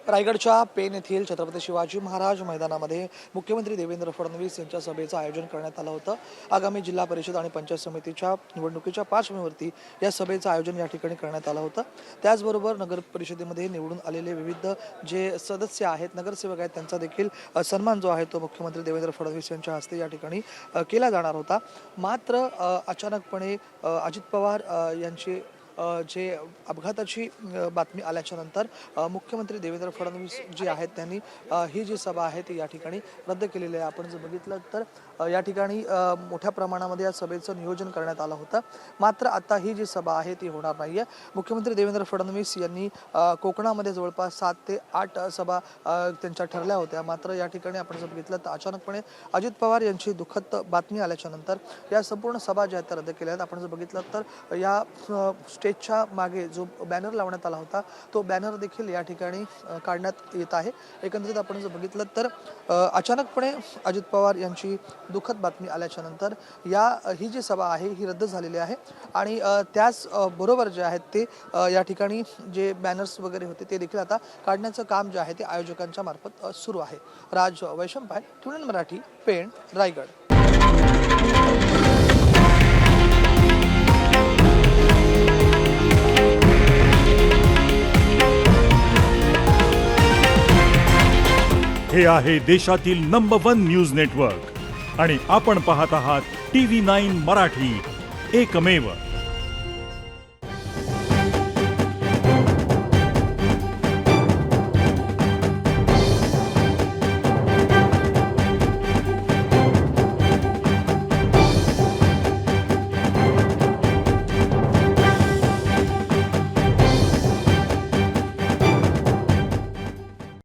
रायगडच्या पेण येथील छत्रपती शिवाजी महाराज मैदानामध्ये मुख्यमंत्री देवेंद्र फडणवीस यांच्या सभेचं आयोजन करण्यात आलं होतं। आगामी जिल्हा परिषद आणि पंचायत समितीच्या निवडणुकीच्या पार्श्वभूमीवरती या सभेचं आयोजन या ठिकाणी करण्यात आलं होतं। त्याचबरोबर नगर परिषदेमध्ये निवडून आलेले विविध जे सदस्य आहेत, नगरसेवक आहेत, त्यांचा देखील सन्मान जो आहे तो मुख्यमंत्री देवेंद्र फडणवीस यांच्या हस्ते या ठिकाणी केला जाणार होता। मात्र अचानकपणे अजित पवार यांची जे अपघाताची बातमी आल्याच्या नंतर मुख्यमंत्री देवेंद्र फडणवीस जे आहेत त्यांनी ही जी सभा आहे ती या ठिकाणी रद्द केलेली आहे। आपण जर बघितलं तर या ठिकाणी मोठ्या प्रमाणामध्ये या सभेचं नियोजन करण्यात आलं होतं। मात्र आता ही जी सभा आहे ती होणार नाही आहे। मुख्यमंत्री देवेंद्र फडणवीस यांनी कोकणामध्ये जवळपास 7 ते 8 सभा त्यांच्या ठरल्या होत्या। मात्र या ठिकाणी आपण जर बघितलं तर अचानकपणे अजित पवार यांची दुःखद बातमी आल्याच्या नंतर या संपूर्ण सभा ज्या आहेत त्या रद्द केल्या आहेत। आपण जर बघितलं तर या स्टेजच्या मागे जो बॅनर लावण्यात आला होता तो बॅनर देखील या ठिकाणी काढण्यात येत आहे। एकंदरीत आपण जर बघितलं तर अचानकपणे अजित पवार यांची दुःखद बातमी आल्याच्या नंतर ही जी सभा आहे ही रद्द झालेली आहे आणि त्याच बरोबर जे आहेत ते या ठिकाणी जे बॅनर्स वगैरे होते ते देखील आता काढण्याचं काम जे आहे ते आयोजकांच्या मार्फत सुरू आहे। राज वैशंपाय, ट्यून मराठी, पेण, रायगड। हे आहे देशातील नंबर 1 न्यूज नेटवर्क आणि आपण पाहत आहात TV9 मराठी, एकमेव।